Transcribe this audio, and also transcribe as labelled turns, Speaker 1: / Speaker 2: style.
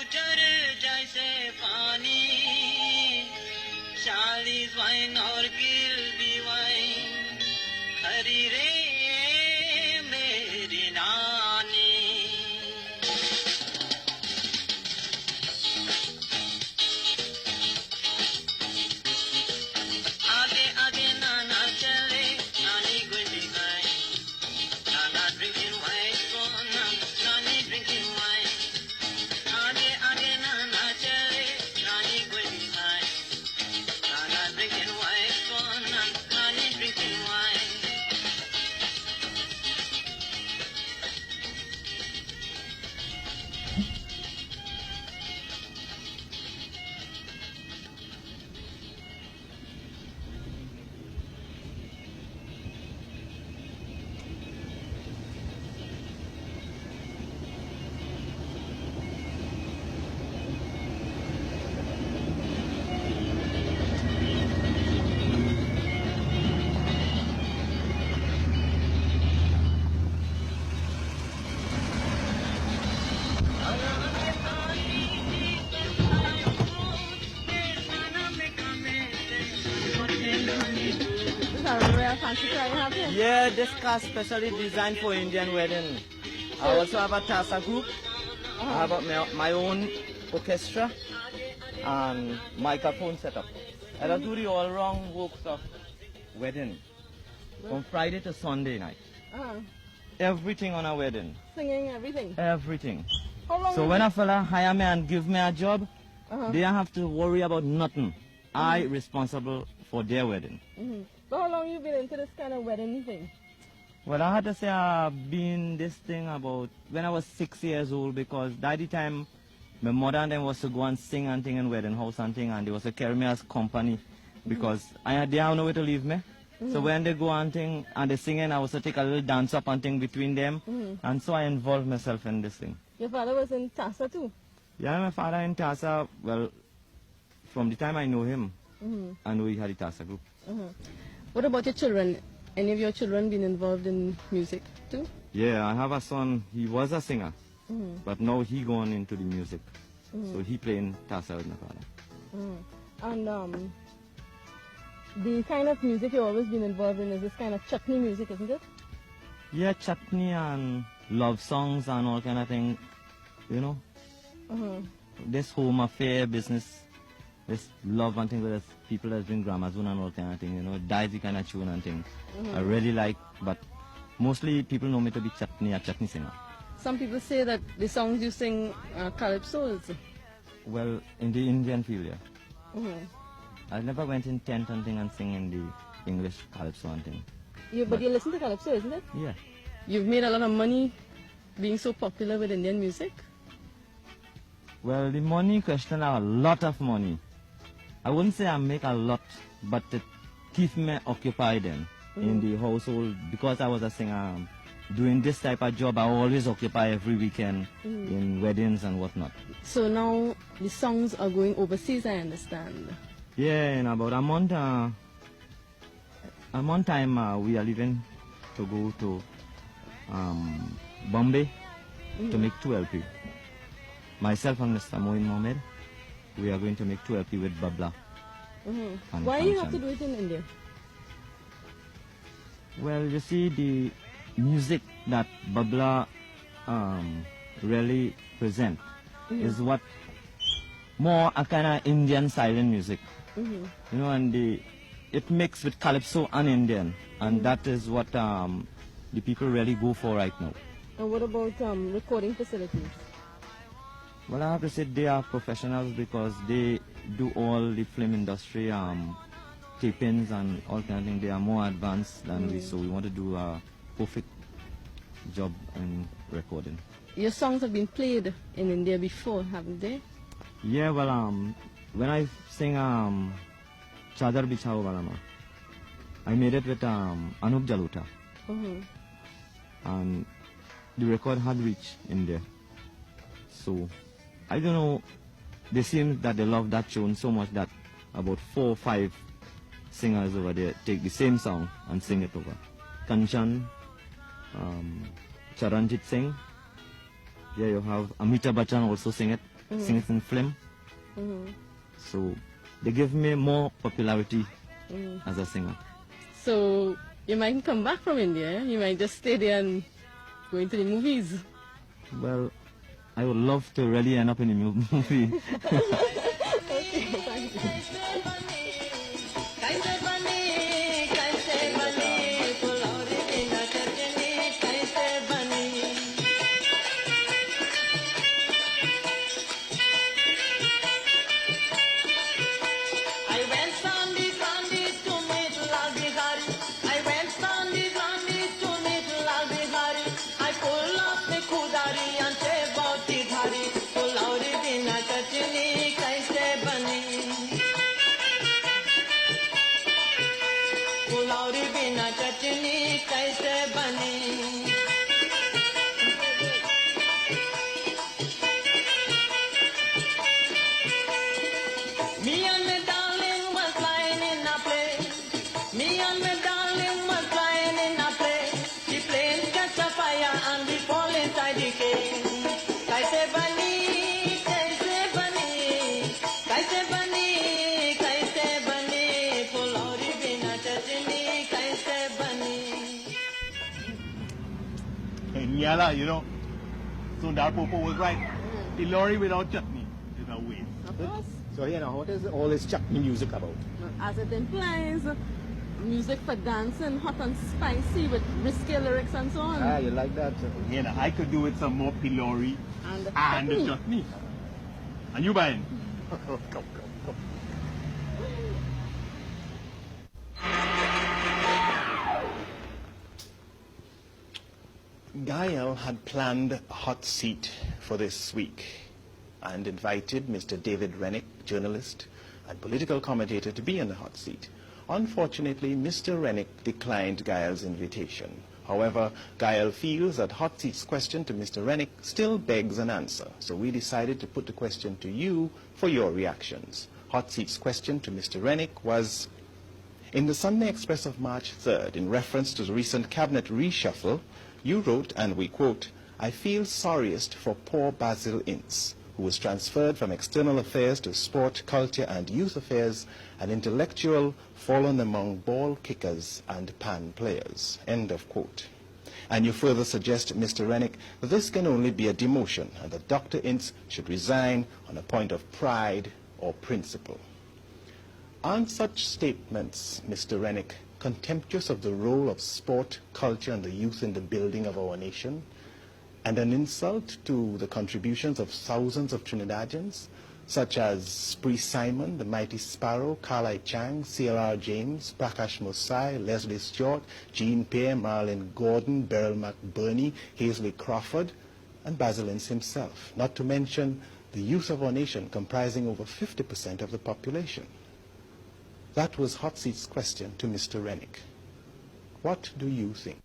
Speaker 1: Scooter जैसे पानी 40 wine और गिल भी वाइन खरी रे मेरी नानी आगे आगे नाना चले नानी गुंडी गाए नाना drinking wine for नानी drinking wine आगे आगे नाना चले नानी गुंडी गाए नाना drinking wine for नानी drinking wine
Speaker 2: Yeah, this car specially designed for Indian wedding. I also have a Tasa group. I have my own orchestra and microphone setup. And I do the all-round works of wedding from Friday to Sunday night. Everything on a wedding.
Speaker 3: Singing, everything?
Speaker 2: Everything.
Speaker 3: How long
Speaker 2: So when a fella hire me and give me a job, they don't have to worry about nothing. I responsible for their wedding.
Speaker 3: So how long you been into this kind of wedding thing?
Speaker 2: Well, I had to say I've been this thing about when I was 6 years old because at the time my mother and them was to go and sing and thing in wedding house and thing and they was to carry me as company because they have nowhere to leave me. So when they go and thing and they singing, I was to take a little dance up and thing between them and so I involved myself in this thing.
Speaker 3: Your father was in Tasa too?
Speaker 2: Yeah, my father in Tasa, well, from the time I know him, I know he had a Tasa group.
Speaker 3: What about your children? Any of your children been involved in music too?
Speaker 2: Yeah, I have a son, he was a singer, but now he gone into the music. So he playing Tasa with my father.
Speaker 3: And the kind of music you've always been involved in is this kind of chutney music, isn't it?
Speaker 2: Yeah, chutney and love songs and all kind of thing, you know. This home affair business, this love and thing with us, people that bring gramophone and all kind of thing, you know, dicey kind of tune and thing. I really like, but mostly people know me to be a chutney singer.
Speaker 3: Some people say that the songs you sing are calypsos.
Speaker 2: Well, in the Indian field, yeah. I never went in tent and thing and sing in the English calypso and thing.
Speaker 3: But you listen to calypso, isn't it?
Speaker 2: Yeah.
Speaker 3: You've made a lot of money being so popular with Indian music?
Speaker 2: Well, the money question, a lot of money. I wouldn't say I make a lot, but it keeps me occupied in the household. Because I was a singer, doing this type of job, I always occupy every weekend in weddings and whatnot.
Speaker 3: So now the songs are going overseas, I understand.
Speaker 2: Yeah, in about a month time, we are leaving to go to Bombay to make 2 LP. Myself and Mr. Moin Mohamed, we are going to make 2 LP with Babla.
Speaker 3: Why do you have to do it in India?
Speaker 2: Well, you see, the music that Babla really present is what more a kind of Indian silent music. You know, and it mixed with calypso and Indian, and that is what the people really go for right now.
Speaker 3: And what about recording facilities?
Speaker 2: Well, I have to say they are professionals because they do all the film industry tapings and all kind of things. They are more advanced than we, so we want to do a perfect job in recording.
Speaker 3: Your songs have been played in India before, haven't they?
Speaker 2: Yeah, well, when I sing Chadar Bichhao Balama, I made it with Anup Jalota. And the record had reached India. So, I don't know, they seem that they love that tune so much that about 4 or 5 singers over there take the same song and sing it over. Kanchan, Charanjit Singh, yeah, you have Amitabh Bachchan also sing it. singing in film. So they give me more popularity as a singer.
Speaker 3: So you might come back from India. You might just stay there and go into the movies.
Speaker 2: Well, I would love to really end up in a movie.
Speaker 3: Okay, thank you.
Speaker 1: कैसे बनी फुलौरी बिना चटनी कैसे बनी I went Sundays to meet Lal Bihari. I went Sundays to meet Lal Bihari. I pull up the kudari and say bauti dhari. Fulauri bina chutney kaise bani. Fulauri bina chutney kaise bani. Me and my darling was lying in a play. Me and my darling was lying in a play. The plane catch a fire and we fall inside the cave. Kaise bani, kaise bani, kaise bani, kaise bani. Fulauri bina chutney kaise bani.
Speaker 4: In Yala, you know, Sundar Popo was right. The lorry without chutney is a waste.
Speaker 3: Of course.
Speaker 4: So, you know, what is all this chutney music about?
Speaker 3: As it implies, music for dancing, hot and spicy with risky lyrics and so on.
Speaker 4: Ah, you like that? You know, I could do with some more pilori
Speaker 3: And the
Speaker 4: and the
Speaker 3: chutney.
Speaker 4: chutney. And you buying? Come. Gael had planned a hot seat for this week and invited Mr. David Rennick, journalist and political commentator, to be in the hot seat. Unfortunately, Mr. Rennick declined Gael's invitation. However, Gael feels that hot seat's question to Mr. Rennick still begs an answer, so we decided to put the question to you for your reactions. Hot seat's question to Mr. Rennick was, in the Sunday Express of March 3rd, in reference to the recent cabinet reshuffle, you wrote, and we quote, "I feel sorriest for poor Basil Ince, who was transferred from external affairs to sport, culture and youth affairs, an intellectual fallen among ball kickers and pan players." End of quote. And you further suggest, Mr. Rennick, that this can only be a demotion and that Dr. Ince should resign on a point of pride or principle. Aren't such statements, Mr. Rennick, contemptuous of the role of sport, culture and the youth in the building of our nation, and an insult to the contributions of thousands of Trinidadians, such as Spree Simon, the Mighty Sparrow, Carly Chang, CLR James, Prakash Mosai, Leslie Stewart, Jean Pierre, Marlon Gordon, Beryl McBurney, Hazley Crawford, and Basil Ince himself, not to mention the youth of our nation comprising over 50% of the population. That was Hot Seat's question to Mr. Rennick. What do you think?